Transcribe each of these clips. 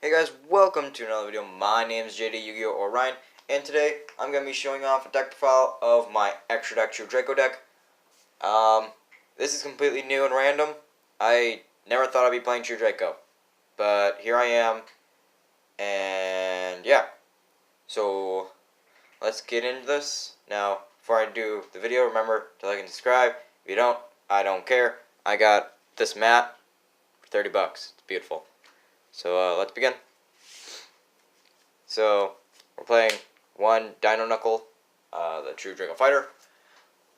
Hey guys, welcome to another video. My name is JD Yu-Gi-Oh! Or Ryan, and today I'm going to be showing off a deck profile of my Xtra deck, Draco deck. This is completely new and random. I never thought I'd be playing True Draco, but here I am, and yeah. So, let's get into this. Now, before I do the video, remember to like and subscribe. If you don't, I don't care. I got this mat for 30 bucks. It's beautiful. So, let's begin. So, we're playing one Dino Knuckle, the True Draco Fighter.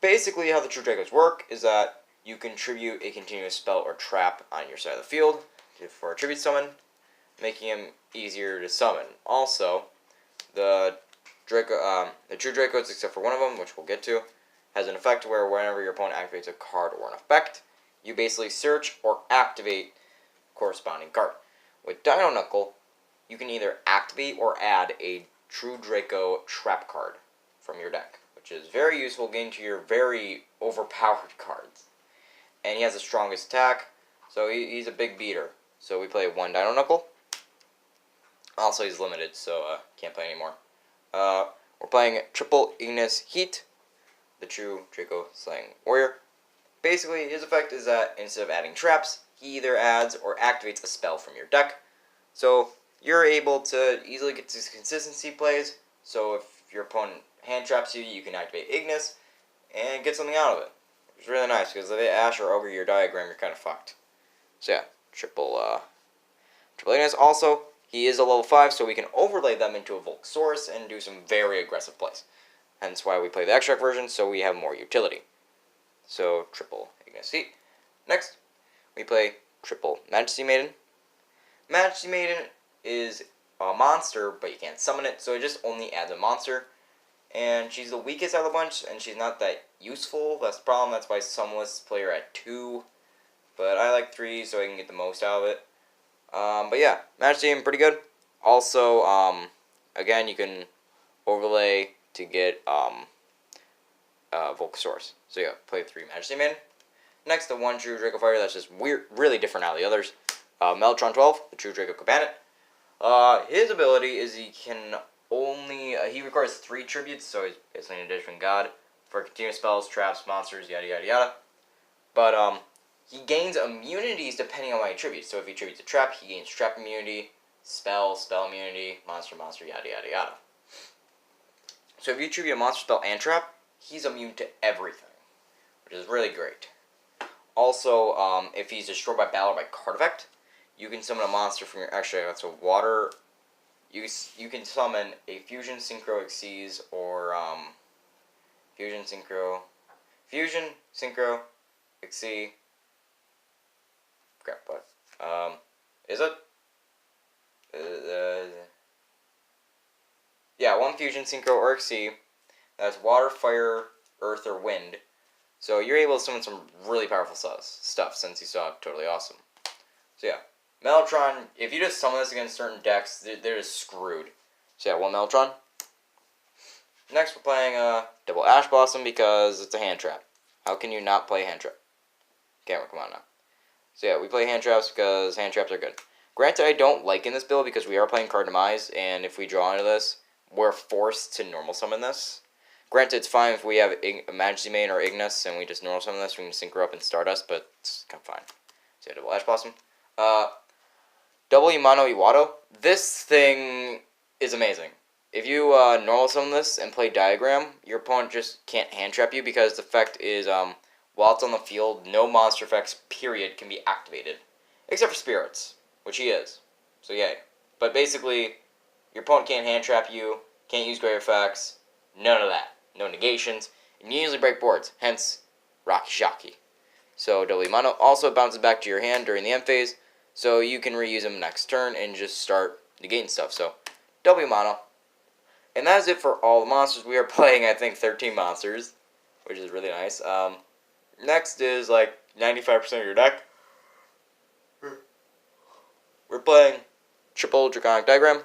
Basically, how the True Dracos work is that you contribute a continuous spell or trap on your side of the field for a tribute summon, making him easier to summon. Also, the True Dracos, except for one of them, which we'll get to, has an effect where whenever your opponent activates a card or an effect, you basically search or activate corresponding card. With Dino Knuckle, you can either activate or add a True Draco trap card from your deck, which is very useful getting to your very overpowered cards. And he has the strongest attack, so he's a big beater. So we play one Dino Knuckle. Also, he's limited, so can't play anymore. We're playing triple Ignis Heat, the True Draco Slaying Warrior. Basically, his effect is that instead of adding traps, he either adds or activates a spell from your deck. So you're able to easily get these consistency plays. So if your opponent hand traps you, you can activate Ignis and get something out of it. It's really nice because if they Ash or Ogre your diagram, you're kind of fucked. So yeah, triple Ignis. Also, he is a level 5, so we can overlay them into a Volcasaurus and do some very aggressive plays. Hence why we play the extract version, so we have more utility. So triple Ignis Heat. Next, we play triple Majesty Maiden. Majesty Maiden is a monster, but you can't summon it, so it just only adds a monster. And she's the weakest out of the bunch, and she's not that useful. That's the problem. That's why some lists play her at 2. But I like 3, so I can get the most out of it. But yeah, Majesty Maiden, pretty good. Also, again, you can overlay to get Volcasaurus. So yeah, play 3 Majesty Maiden. Next, the one True Draco Fighter that's just weird, really different out of the others. Mellotron 12, the True Draco Cabanet. His ability is he can only, he requires 3 tributes, so he's basically an addition god for continuous spells, traps, monsters, yada yada yada. But, he gains immunities depending on what he tributes. So if he tributes a trap, he gains trap immunity, spell immunity, monster, yada yada yada. So if you tribute a monster, spell, and trap, he's immune to everything, which is really great. Also, if he's destroyed by battle or by card effect, you can summon a monster from your extra. That's a water. You can summon a Fusion Synchro Xyz or Fusion Synchro Xyz. Crap, but is it? Yeah, one Fusion Synchro or Xyz. That's water, fire, earth, or wind. So you're able to summon some really powerful stuff since you saw it. Totally awesome. So yeah. Mellotron, if you just summon this against certain decks, they're just screwed. So yeah, one Mellotron. Next, we're playing double Ash Blossom because it's a hand trap. How can you not play hand trap? Camera, come on now. So yeah, we play hand traps because hand traps are good. Granted, I don't like in this build because we are playing card demise, and if we draw into this, we're forced to normal summon this. Granted, it's fine if we have a Majesty Maiden or Ignis and we just normal summon this, we can synchro up and Stardust, but it's kind of fine. So yeah, double Ash Blossom. Double Imano Iwado. This thing is amazing. If you normal summon this and play Diagram, your opponent just can't hand trap you because the effect is while it's on the field, no monster effects, period, can be activated. Except for Spirits, which he is. So yay. But basically, your opponent can't hand trap you, can't use great effects, none of that. No negations, and you usually break boards, hence Rocky Shocky. So double Imano also bounces back to your hand during the end phase, so you can reuse him next turn and just start negating stuff. So double Imano. And that is it for all the monsters. We are playing, I think, 13 monsters, which is really nice. Next is like 95% of your deck. We're playing triple Draconic Diagram.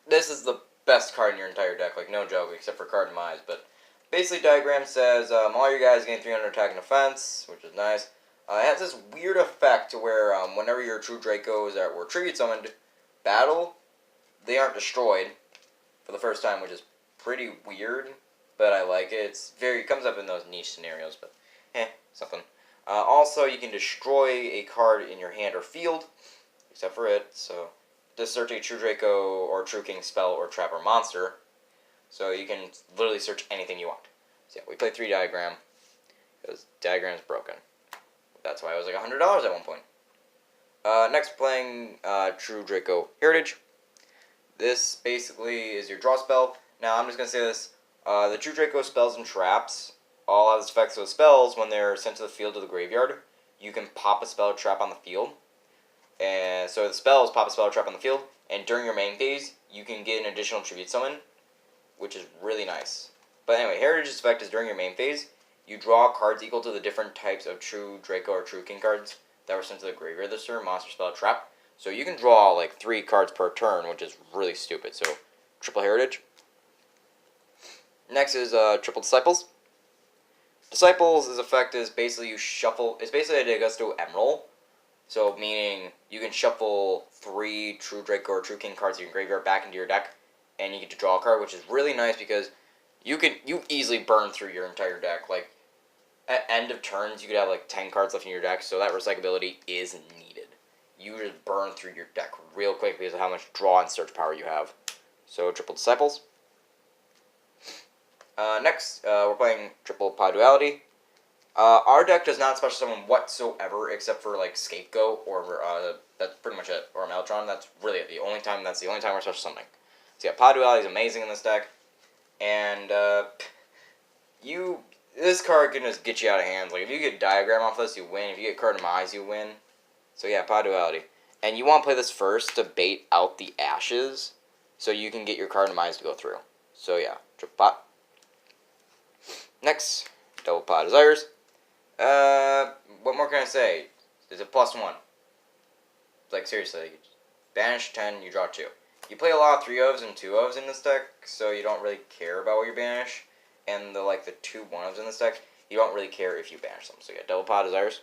This is the best card in your entire deck, like no joke, except for card demise. But basically, Diagram says all your guys gain 300 attack and defense, which is nice. It has this weird effect to where whenever your True Dracos that were tribute summoned, battle, they aren't destroyed for the first time, which is pretty weird, but I like it. It comes up in those niche scenarios, but something. Also, you can destroy a card in your hand or field, except for it. So, just search a True Draco or True King spell or trap or monster. So you can literally search anything you want. So yeah, we played 3 diagram because diagram's broken. That's why it was like $100 at one point. Next, playing True Draco Heritage. This basically is your draw spell. Now, I'm just going to say this. The True Draco spells and traps all have this effect. So spells, when they're sent to the field or the graveyard, you can pop a spell or trap on the field. And so the spells pop a spell or trap on the field. And during your main phase, you can get an additional tribute summon, which is really nice. But anyway, Heritage's effect is during your main phase, you draw cards equal to the different types of True Draco or True King cards that were sent to the graveyard this turn, monster, spell, trap. So you can draw like 3 cards per turn, which is really stupid. So, triple Heritage. Next is triple Disciples. Disciples' effect is basically you shuffle. It's basically a Augusto Emerald. So meaning you can shuffle 3 True Draco or True King cards in your graveyard back into your deck, and you get to draw a card, which is really nice because you easily burn through your entire deck. Like at end of turns, you could have like 10 cards left in your deck, so that recyclability is needed. You just burn through your deck real quick because of how much draw and search power you have. So triple Disciples. Next, we're playing triple Pod Duality. Our deck does not special summon whatsoever except for like Scapegoat or that's pretty much it, or Meltron. That's really it. That's the only time we're special summoning. So yeah, Pod Duality is amazing in this deck, and this card can just get you out of hand. Like if you get Diagram off this, you win. If you get Card of Eyes, you win. So yeah, Pod Duality, and you want to play this first to bait out the Ashes, so you can get your Card of Eyes to go through. So yeah, triple pot. Next, double Pod Desires. What more can I say? It's a +1. Like, seriously. Banish 10, you draw 2. You play a lot of 3-ofs and 2-ofs in this deck, so you don't really care about what you banish. And the 2 1-ofs in this deck, you don't really care if you banish them. So yeah, double Pod Desires.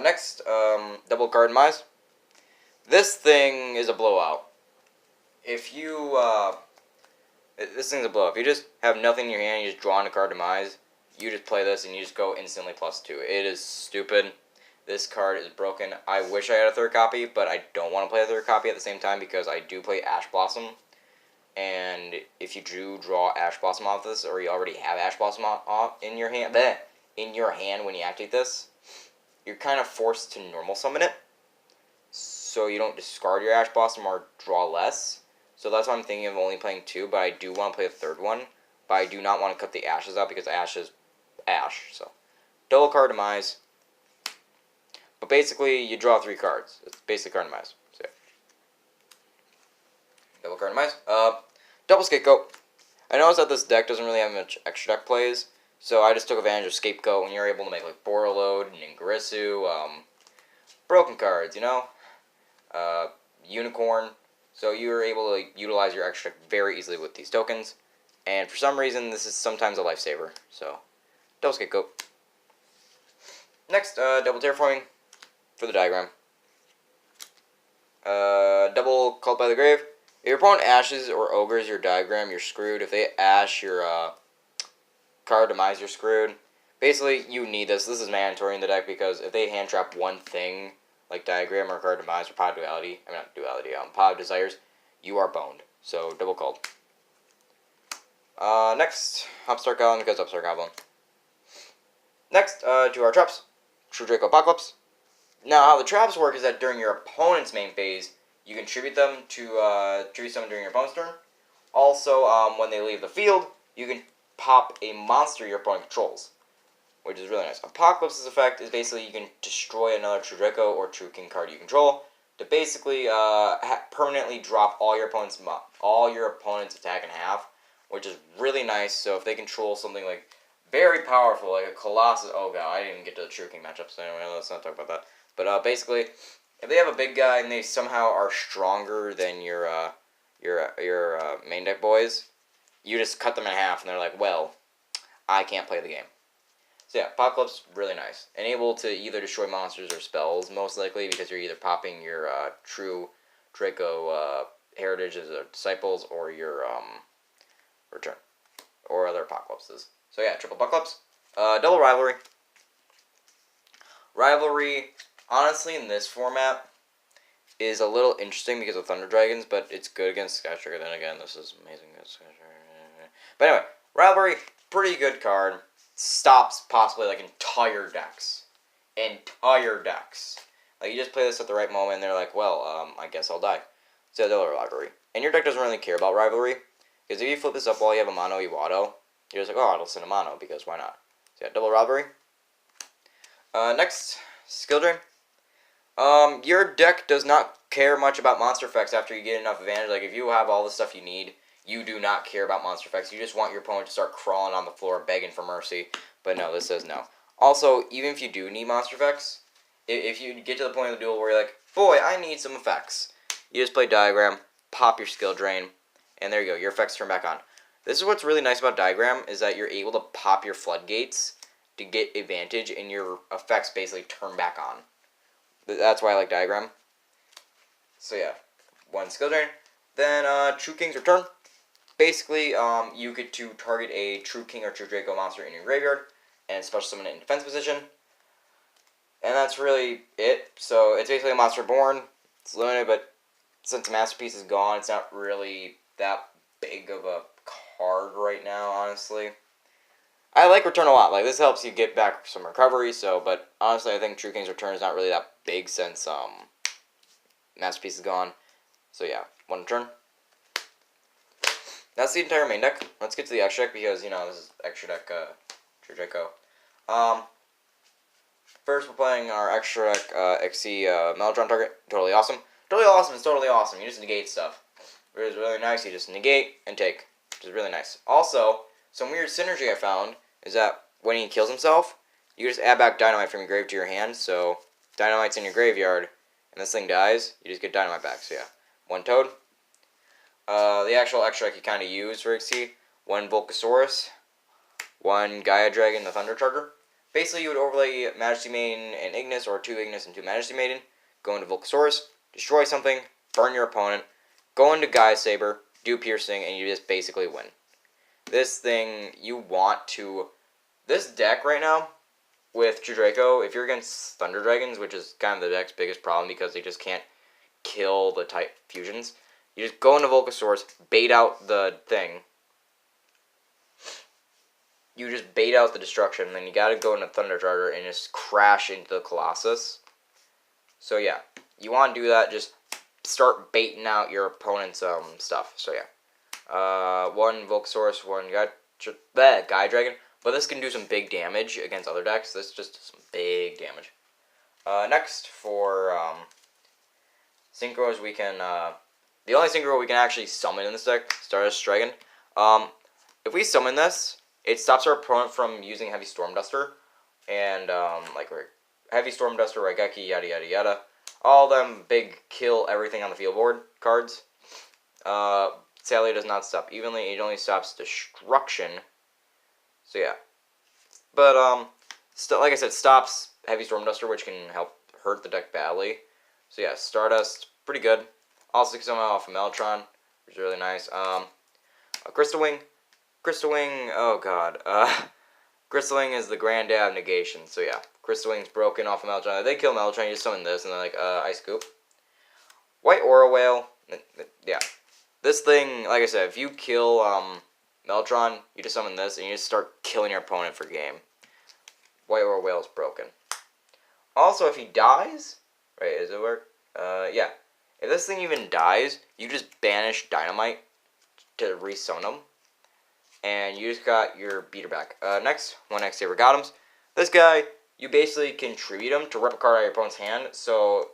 Next, double Card Demise. This thing is a blowout. If you, this thing's a blowout. If you just have nothing in your hand, you just draw on a Card Demise, you just play this and you just go instantly +2. It is stupid. This card is broken. I wish I had a 3rd copy, but I don't want to play a 3rd copy at the same time because I do play Ash Blossom. And if you do draw Ash Blossom off this, or you already have Ash Blossom off in your hand, when you activate this, you're kind of forced to normal summon it, so you don't discard your Ash Blossom or draw less. So that's why I'm thinking of only playing 2, but I do want to play a 3rd one. But I do not want to cut the Ashes out because Ash is Ash. So, double Card Demise. But basically, you draw 3 cards. It's basically Card Demise. So, yeah. Double Card Demise. Double Scapegoat. I noticed that this deck doesn't really have much extra deck plays, so I just took advantage of Scapegoat when you're able to make like Borreload, Ningirisu, broken cards, you know? Unicorn. So you're able to utilize your extra deck very easily with these tokens. And for some reason, this is sometimes a lifesaver. So, double Scapegoat. Next, double Terraforming for the diagram. Double Cult by the Grave. If your opponent ashes or ogres your diagram, you're screwed. If they ash your Card Demise, you're screwed. Basically, you need this. This is mandatory in the deck because if they hand trap one thing, like Diagram or Card Demise or Pod Duality, Pod Desires, you are boned. So, double Cult. Next, Upstart Goblin because Upstart Goblin. Next, to our traps. True Draco Apocalypse. Now, how the traps work is that during your opponent's main phase, you can tribute them to tribute summon during your opponent's turn. Also, when they leave the field, you can pop a monster your opponent controls, which is really nice. Apocalypse's effect is basically you can destroy another True Draco or True King card you control to basically permanently drop all your opponent's attack in half, which is really nice. So if they control something like very powerful, like a Colossus. Oh god, I didn't even get to the True King matchup, so anyway, let's not talk about that. But basically, if they have a big guy and they somehow are stronger than your main deck boys, you just cut them in half, and they're like, well, I can't play the game. So yeah, Apocalypse, really nice. And able to either destroy monsters or spells, most likely, because you're either popping your true Draco heritage as a disciples or your return. Or other Apocalypses. So yeah, triple Apocalypse. Double Rivalry. Rivalry, honestly, in this format, is a little interesting because of Thunder Dragons, but it's good against Sky Trigger. Then again, this is amazing against Sky Trigger. But anyway, Rivalry, pretty good card. Stops possibly like entire decks. Entire decks. Like you just play this at the right moment and they're like, well, I guess I'll die. So double Rivalry. And your deck doesn't really care about Rivalry. Because if you flip this up while you have a mono Iwado, you're just like, oh, I'll send a mono because why not? So yeah, double Rivalry. Next, Skill Drain. Your deck does not care much about monster effects after you get enough advantage. Like, if you have all the stuff you need, you do not care about monster effects. You just want your opponent to start crawling on the floor begging for mercy. But no, this says no. Also, even if you do need monster effects, if you get to the point of the duel where you're like, boy, I need some effects, you just play Diagram, pop your Skill Drain, and there you go. Your effects turn back on. This is what's really nice about Diagram, is that you're able to pop your floodgates to get advantage, and your effects basically turn back on. That's why I like Diagram. So yeah, one Skill Drain. Then True King's Return. Basically, you get to target a True King or True Draco monster in your graveyard, and special summon it in defense position. And that's really it. So it's basically a monster born. It's limited, but since Masterpiece is gone, it's not really that big of a card right now, honestly. I like Return a lot. Like, this helps you get back some recovery, but honestly, I think True King's Return is not really that big since Masterpiece is gone. So yeah, one return. That's the entire main deck. Let's get to the extra deck because, this is extra deck True Draco. First, we're playing our extra deck XC Mellotron target. Totally awesome. Totally awesome is totally awesome. You just negate stuff. It is really nice. You just negate and take, which is really nice. Also, some weird synergy I found is that when he kills himself, you just add back Dynamite from your grave to your hand. So, Dynamite's in your graveyard, and this thing dies, you just get Dynamite back. So yeah, one Toad. The actual extra deck you kind of use for XC, one Volcasaurus, one Gaia Dragon, the Thunder Charger. Basically, you would overlay Majesty Maiden and Ignis, or 2 Ignis and 2 Majesty Maiden, go into Volcasaurus, destroy something, burn your opponent, go into Gaia Saber, do piercing, and you just basically win. This thing, you want to... This deck right now, with True Draco, if you're against Thunder Dragons, which is kind of the deck's biggest problem because they just can't kill the type fusions, you just go into Volcasaurus, bait out the thing. You just bait out the destruction, and then you gotta go into Thunder Charger and just crash into the Colossus. So yeah, you want to do that, just start baiting out your opponent's stuff. So yeah. One Volcasaurus, one Gaia Dragon. But this can do some big damage against other decks. This just does some big damage. Next, for Synchros, we can... the only Synchro we can actually summon in this deck, Stardust Dragon. If we summon this, it stops our opponent from using Heavy Storm Duster. And, Heavy Storm Duster, Raigeki, yada yada yada. All them big kill everything on the field board cards. Sadly, it does not stop evenly. It only stops destruction. So yeah. But, like I said, stops Heavy Storm Duster, which can help hurt the deck badly. So yeah, Stardust, pretty good. Also can summon off of Mellotron, which is really nice. Crystal Wing. Crystal Wing, oh god. Crystal Wing is the granddad of negation. So yeah, Crystal Wing's broken off of Mellotron. If they kill Mellotron, you just summon this, and they're like, Ice Scoop. White Aura Whale, yeah. This thing, like I said, if you kill Mellotron, you just summon this, and you just start killing your opponent for game. White Aura Whale is broken. Also, if he dies, right, does it work? Yeah. If this thing even dies, you just banish Dynamite to resummon him. And you just got your beater back. Next, one Xtra Regatums. This guy, you basically contribute him to rip a card out of your opponent's hand. So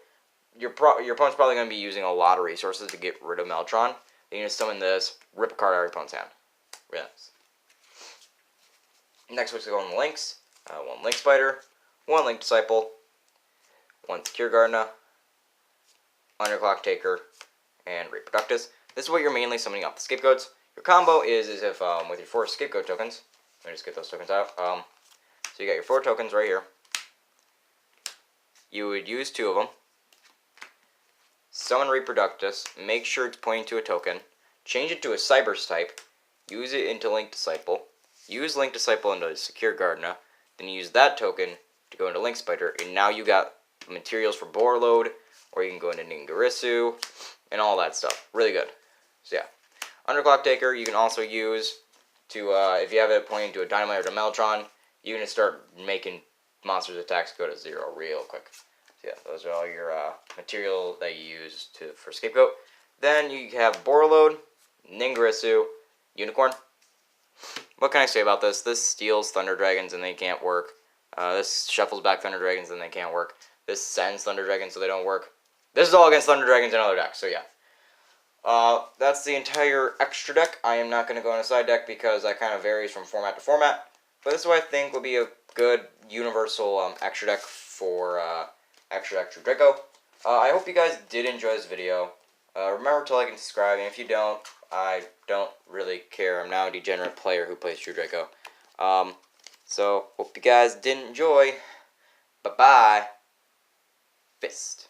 your opponent's probably going to be using a lot of resources to get rid of Mellotron. Then you just summon this, rip a card out of your opponent's hand. Really nice. Next, we're going to go on the links. One Link Spider, one Link Disciple, one Secure Gardener, Underclock Taker, and Reproductus. This is what you're mainly summoning up. The Scapegoats. Your combo is if with your 4 Scapegoat tokens, let me just get those tokens out. So So you got your 4 tokens right here. You would use 2 of them. Summon Reproductus. Make sure it's pointing to a token. Change it to a Cybers type. Use it into Link Disciple. Use Link Disciple into Secure Gardena. Then use that token to go into Link Spider. And now you got materials for Borload, or you can go into Ningarisu, and all that stuff. Really good. So yeah. Underclock Taker you can also use to, if you have it pointing to a Dynamite or a Mellotron, you can start making monsters' attacks go to 0 real quick. So yeah, those are all your material that you use for Scapegoat. Then you have Borload, Ningarisu, Unicorn. What can I say about this? This steals Thunder Dragons and they can't work. This shuffles back Thunder Dragons and they can't work. This sends Thunder Dragons so they don't work. This is all against Thunder Dragons and other decks, so yeah. That's the entire extra deck. I am not going to go on a side deck because that kind of varies from format to format. But this is what I think will be a good universal extra deck for Extra Draco. I hope you guys did enjoy this video. Remember to like and subscribe, and if you don't, I don't really care. I'm now a degenerate player who plays True Draco. So, hope you guys did enjoy. Bye-bye. Fist.